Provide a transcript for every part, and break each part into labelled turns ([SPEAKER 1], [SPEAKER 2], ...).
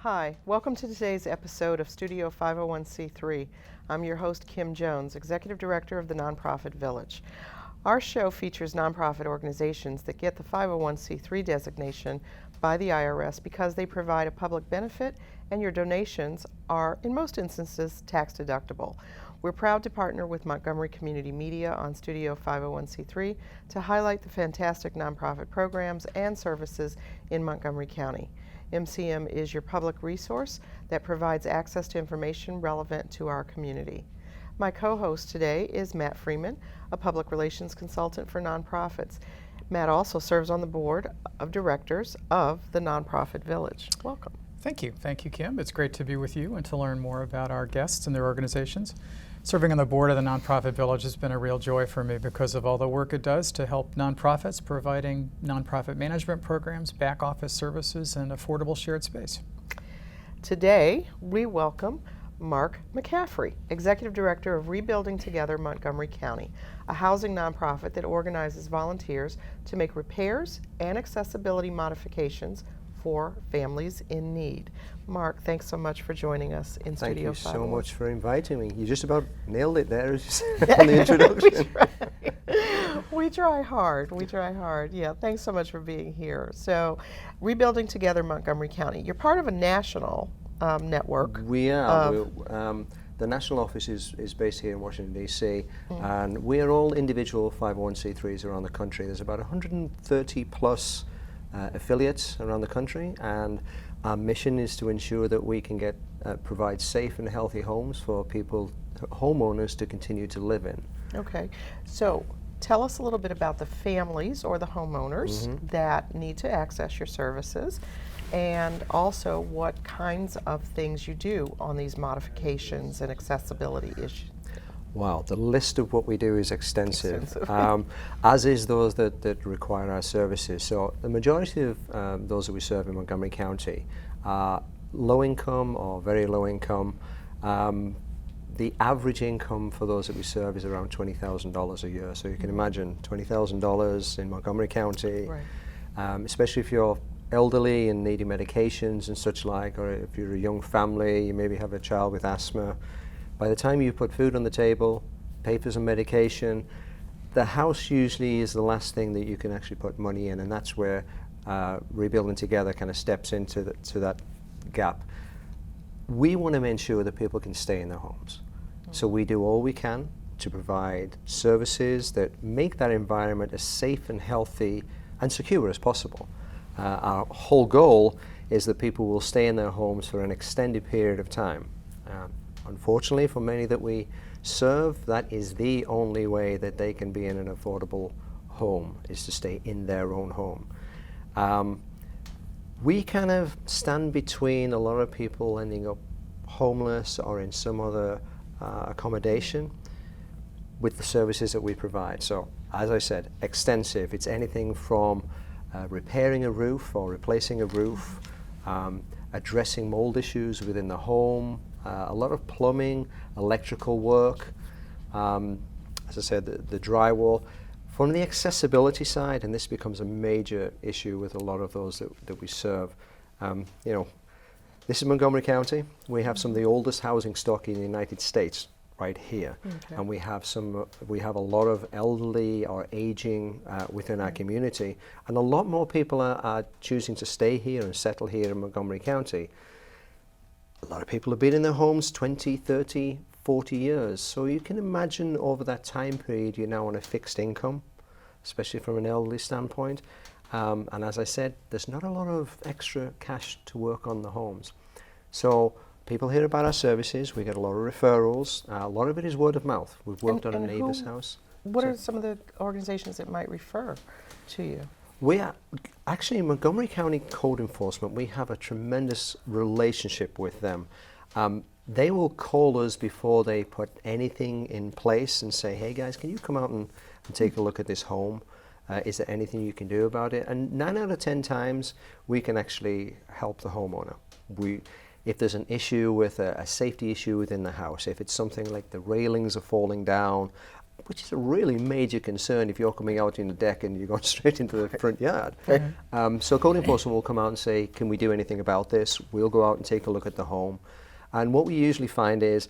[SPEAKER 1] Hi, welcome to today's episode of Studio 501c3. I'm your host, Kim Jones, Executive Director of the Nonprofit Village. Our show features nonprofit organizations that get the 501c3 designation by the IRS because they provide a public benefit and your donations are, in most instances, tax deductible. We're proud to partner with Montgomery Community Media on Studio 501c3 to highlight the fantastic nonprofit programs and services in Montgomery County. MCM is your public resource that provides access to information relevant to our community. My co-host today is Matt Freeman, a public relations consultant for nonprofits. Matt also serves on the board of directors of the Nonprofit Village. Welcome.
[SPEAKER 2] Thank you. Thank you, Kim. It's great to be with you and to learn more about our guests and their organizations. Serving on the board of the Nonprofit Village has been a real joy for me because of all the work it does to help nonprofits, providing nonprofit management programs, back office services, and affordable shared space.
[SPEAKER 1] Today, we welcome Mark McCaffrey, Executive Director of Rebuilding Together Montgomery County, a housing nonprofit that organizes volunteers to make repairs and accessibility modifications for families in need. Mark, thanks so much for joining us in Studio 501.
[SPEAKER 3] Thank you so much for inviting me. You just about nailed it there on the introduction.
[SPEAKER 1] We try hard. We try hard. Yeah, thanks so much for being here. So, Rebuilding Together Montgomery County. You're part of a national network.
[SPEAKER 3] We are. The national office is based here in Washington, D.C., and we are all individual 501c3s around the country. There's about 130 plus affiliates around the country, and our mission is to ensure that we can provide safe and healthy homes for homeowners to continue to live in.
[SPEAKER 1] Okay, so tell us a little bit about the families or the homeowners that need to access your services, and also what kinds of things you do on these modifications and accessibility issues.
[SPEAKER 3] Wow, the list of what we do is extensive. As is those that require our services. So the majority of those that we serve in Montgomery County are low income or very low income. The average income for those that we serve is around $20,000 a year. So you can imagine $20,000 in Montgomery County, right. Especially if you're elderly and needing medications and such like, or if you're a young family, you maybe have a child with asthma. By the time you put food on the table, pay for some medication, the house usually is the last thing that you can actually put money in, and that's where Rebuilding Together kind of steps into that gap. We want to make sure that people can stay in their homes. So we do all we can to provide services that make that environment as safe and healthy and secure as possible. Our whole goal is that people will stay in their homes for an extended period of time. Unfortunately, for many that we serve, that is the only way that they can be in an affordable home, is to stay in their own home. We kind of stand between a lot of people ending up homeless or in some other accommodation with the services that we provide. So, as I said, extensive. It's anything from repairing a roof or replacing a roof, addressing mold issues within the home, a lot of plumbing, electrical work, as I said, the drywall. From the accessibility side, and this becomes a major issue with a lot of those that we serve, this is Montgomery County. We have some of the oldest housing stock in the United States right here. Okay. And we have a lot of elderly or aging within our community, and a lot more people are choosing to stay here and settle here in Montgomery County. A lot of people have been in their homes 20, 30, 40 years. So you can imagine over that time period, you're now on a fixed income, especially from an elderly standpoint. And as I said, there's not a lot of extra cash to work on the homes. So people hear about our services. We get a lot of referrals. A lot of it is word of mouth. We've worked on a neighbor's house.
[SPEAKER 1] What are some of the organizations that might refer to you?
[SPEAKER 3] We are actually in Montgomery County Code Enforcement. We have a tremendous relationship with them. They will call us before they put anything in place and say, "Hey guys, can you come out and take a look at this home? Is there anything you can do about it?" And 9 out of 10 times, we can actually help the homeowner. If there's an issue with a safety issue within the house, if it's something like the railings are falling down, which is a really major concern if you're coming out in the deck and you're going straight into the front yard. So code enforcement will come out and say, can we do anything about this? We'll go out and take a look at the home. And what we usually find is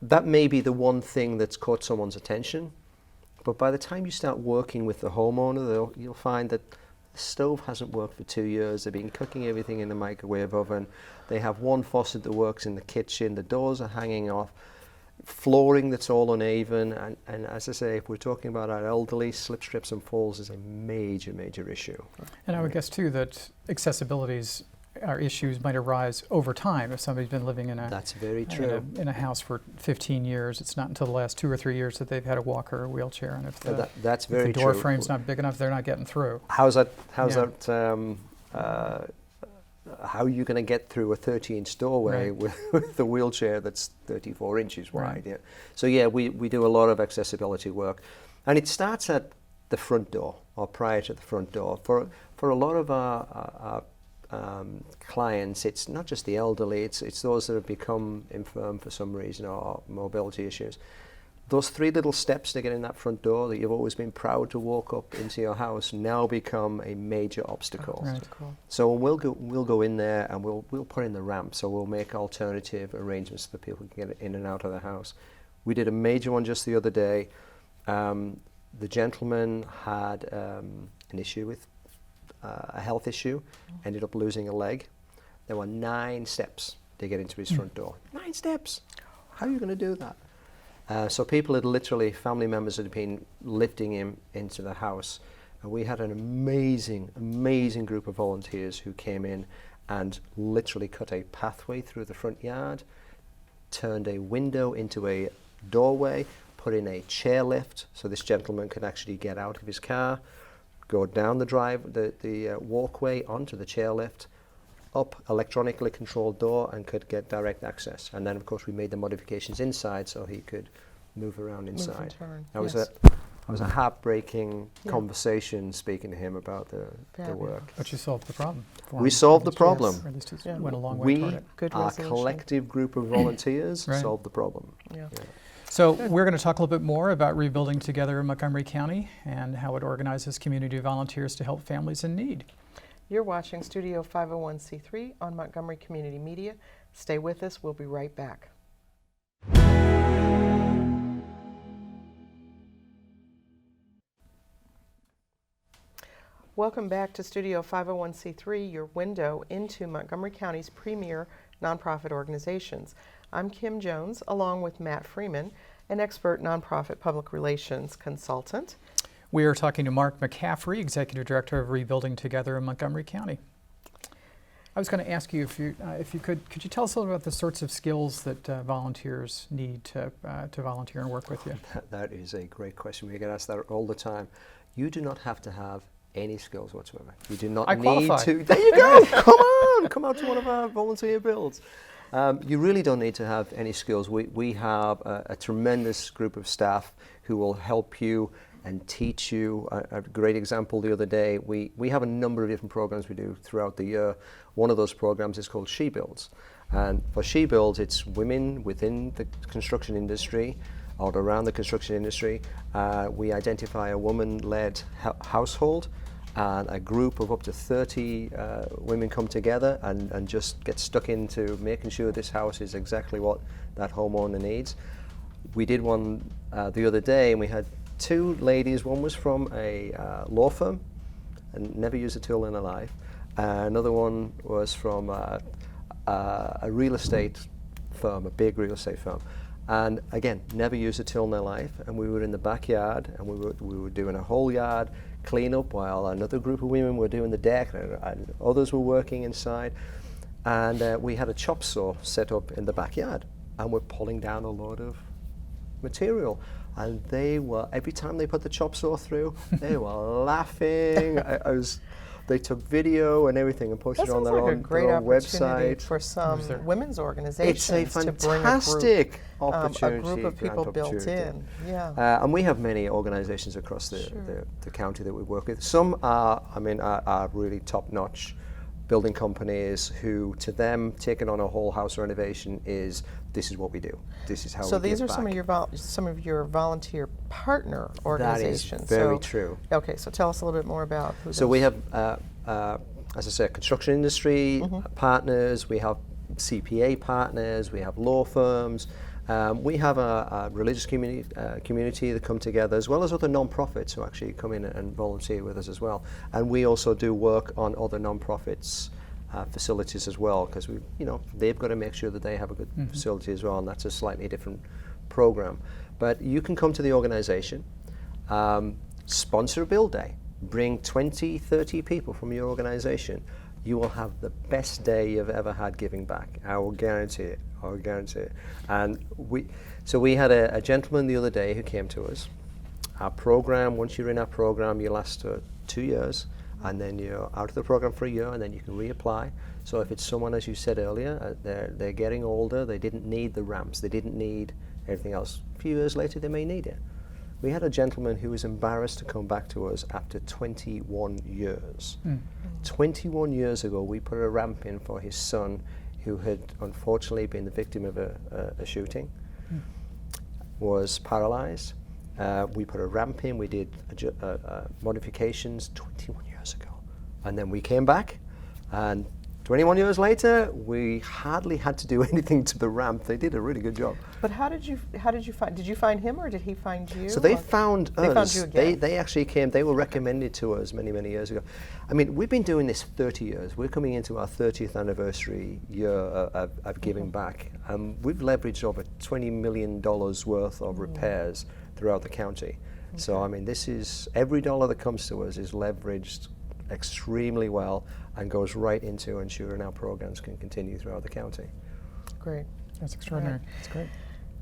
[SPEAKER 3] that may be the one thing that's caught someone's attention, but by the time you start working with the homeowner, you'll find that the stove hasn't worked for 2 years. They've been cooking everything in the microwave oven. They have one faucet that works in the kitchen. The doors are hanging off. Flooring that's all uneven. And as I say, if we're talking about our elderly, slip, strips and falls is a major, major issue.
[SPEAKER 2] And I would guess too that accessibilities issues might arise over time. If somebody's been living in
[SPEAKER 3] That's very true.
[SPEAKER 2] in a house for 15 years, it's not until the last 2 or 3 years that they've had a walker or a wheelchair. And if
[SPEAKER 3] that's very
[SPEAKER 2] if the door
[SPEAKER 3] true.
[SPEAKER 2] frame's not big enough, they're not getting through.
[SPEAKER 3] How's that? How are you going to get through a 30-inch doorway with a wheelchair that's 34 inches wide?
[SPEAKER 2] Right.
[SPEAKER 3] Yeah. So yeah, we do a lot of accessibility work, and it starts at the front door or prior to the front door. For a lot of our clients, it's not just the elderly, it's those that have become infirm for some reason or mobility issues. Those 3 little steps to get in that front door that you've always been proud to walk up into your house now become a major obstacle.
[SPEAKER 2] Right.
[SPEAKER 3] So we'll go in there and we'll put in the ramp. So we'll make alternative arrangements so that people can get in and out of the house. We did a major one just the other day. The gentleman had an issue with a health issue, ended up losing a leg. There were 9 steps to get into his front door. 9 steps. How are you going to do that? So people had literally, family members had been lifting him into the house. And we had an amazing, amazing group of volunteers who came in and literally cut a pathway through the front yard, turned a window into a doorway, put in a chairlift so this gentleman could actually get out of his car, go down the walkway onto the chairlift, up electronically controlled door, and could get direct access. And then of course we made the modifications inside so he could move around inside. That was a heartbreaking conversation speaking to him about the work.
[SPEAKER 2] But you solved the problem.
[SPEAKER 3] We solved the problem.
[SPEAKER 2] Or at least it went a long way toward it.
[SPEAKER 1] Good
[SPEAKER 3] Our
[SPEAKER 1] resolution.
[SPEAKER 3] collective group of volunteers
[SPEAKER 2] Right.
[SPEAKER 3] solved the problem.
[SPEAKER 1] Yeah.
[SPEAKER 2] So we're going to talk a little bit more about Rebuilding Together Montgomery County and how it organizes community volunteers to help families in need.
[SPEAKER 1] You're watching Studio 501c3 on Montgomery Community Media. Stay with us. We'll be right back. Welcome back to Studio 501c3, your window into Montgomery County's premier nonprofit organizations. I'm Kim Jones, along with Matt Freeman, an expert nonprofit public relations consultant.
[SPEAKER 2] We are talking to Mark McCaffrey, Executive Director of Rebuilding Together in Montgomery County. I was going to ask you if you could you tell us a little about the sorts of skills that volunteers need to volunteer and work with you?
[SPEAKER 3] That is a great question. We get asked that all the time. You do not have to have any skills whatsoever. You do not need
[SPEAKER 2] qualify.
[SPEAKER 3] to. There you go. Come on. Come out to one of our volunteer builds. You really don't need to have any skills. We have a tremendous group of staff who will help you and teach you. A great example the other day, we have a number of different programs we do throughout the year. One of those programs is called She Builds. And for She Builds, it's women within the construction industry or around the construction industry. We identify a woman-led household, and a group of up to 30 women come together and just get stuck into making sure this house is exactly what that homeowner needs. We did one the other day, and we had 2 ladies. One was from a law firm and never used a tool in her life. Another one was from a real estate firm, a big real estate firm. And again, never used a tool in their life. And we were in the backyard, and we were doing a whole yard cleanup while another group of women were doing the deck, and others were working inside. And we had a chop saw set up in the backyard, and we're pulling down a load of material. And they were, every time they put the chop saw through, they were laughing. They took video and everything and posted it on their own website.
[SPEAKER 1] For some women's organizations.
[SPEAKER 3] It's a fantastic
[SPEAKER 1] a group of people built in.
[SPEAKER 3] Yeah. And we have many organizations across the county that we work with. Some are really top-notch, building companies who, to them, taking on a whole house renovation is, this is what we do. This is how
[SPEAKER 1] So
[SPEAKER 3] we give
[SPEAKER 1] these are
[SPEAKER 3] back.
[SPEAKER 1] some of your volunteer partner organizations.
[SPEAKER 3] That is very
[SPEAKER 1] So-
[SPEAKER 3] true.
[SPEAKER 1] Okay, so tell us a little bit more about who
[SPEAKER 3] So
[SPEAKER 1] those-
[SPEAKER 3] we have, as I said, construction industry partners, we have CPA partners, we have law firms, we have a religious community that come together, as well as other non-profits who actually come in and volunteer with us as well. And we also do work on other non-profits facilities as well, because they've got to make sure that they have a good facility as well, and that's a slightly different program. But you can come to the organization, sponsor a build day, bring 20, 30 people from your organization. You will have the best day you've ever had giving back. I will guarantee it. I will guarantee it. And we had a gentleman the other day who came to us. Our program, once you're in our program, you last 2 years, and then you're out of the program for a year, and then you can reapply. So if it's someone, as you said earlier, they're getting older, they didn't need the ramps, they didn't need everything else. A few years later, they may need it. We had a gentleman who was embarrassed to come back to us after 21 years. 21 years ago, we put a ramp in for his son, who had unfortunately been the victim of a shooting, was paralyzed. We put a ramp in, we did modifications 21 years ago. And then we came back, and 21 years later, we hardly had to do anything to the ramp. They did a really good job.
[SPEAKER 1] But how did you find? Did you find him, or did he find you?
[SPEAKER 3] So they
[SPEAKER 1] or-
[SPEAKER 3] found us.
[SPEAKER 1] They found you again.
[SPEAKER 3] They actually came. They were recommended to us many, many years ago. I mean, we've been doing this 30 years. We're coming into our 30th anniversary year of giving back. We've leveraged over $20 million worth of repairs throughout the county. So I mean, this is every dollar that comes to us is leveraged extremely well and goes right into ensuring our programs can continue throughout the county.
[SPEAKER 1] Great.
[SPEAKER 2] That's extraordinary. That's great.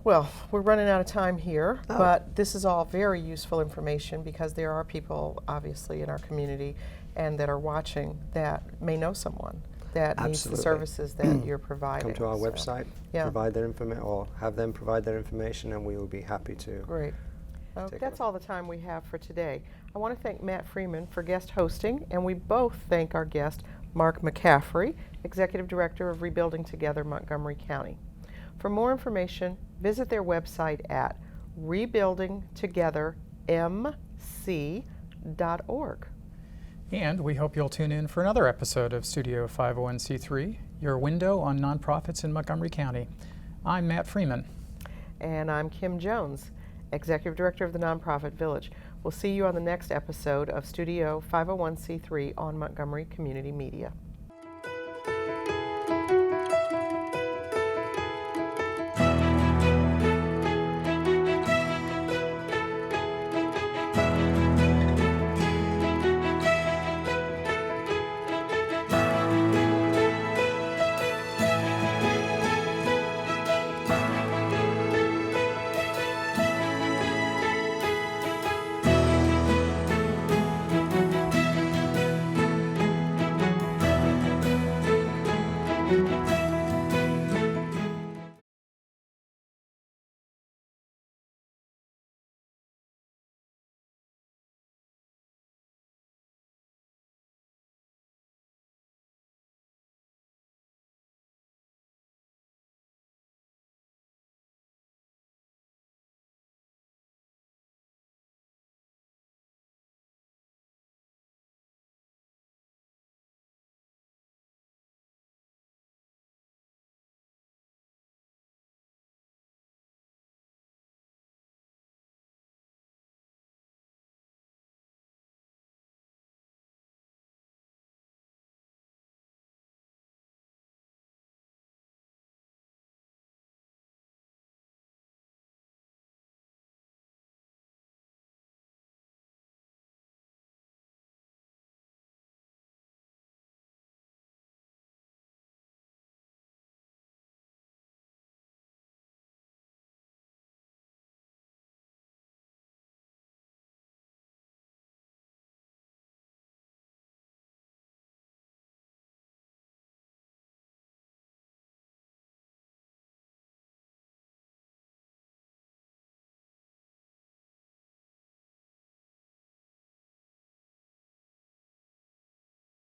[SPEAKER 1] Well, we're running out of time here,
[SPEAKER 3] Oh.
[SPEAKER 1] but this is all very useful information, because there are people, obviously, in our community and that are watching that may know someone that needs the
[SPEAKER 3] Absolutely.
[SPEAKER 1] services that you're providing.
[SPEAKER 3] Come to our
[SPEAKER 1] So,
[SPEAKER 3] website,
[SPEAKER 1] yeah.
[SPEAKER 3] provide their information, or have them provide their information, and we will be happy to.
[SPEAKER 1] Great. Well,
[SPEAKER 3] Take
[SPEAKER 1] that's
[SPEAKER 3] it.
[SPEAKER 1] all the time we have for today. I want to thank Matt Freeman for guest hosting, and we both thank our guest, Mark McCaffrey, Executive Director of Rebuilding Together Montgomery County. For more information, visit their website at rebuildingtogethermc.org.
[SPEAKER 2] And we hope you'll tune in for another episode of Studio 501c3, your window on nonprofits in Montgomery County. I'm Matt Freeman.
[SPEAKER 1] And I'm Kim Jones, Executive Director of the Nonprofit Village. We'll see you on the next episode of Studio 501c3 on Montgomery Community Media.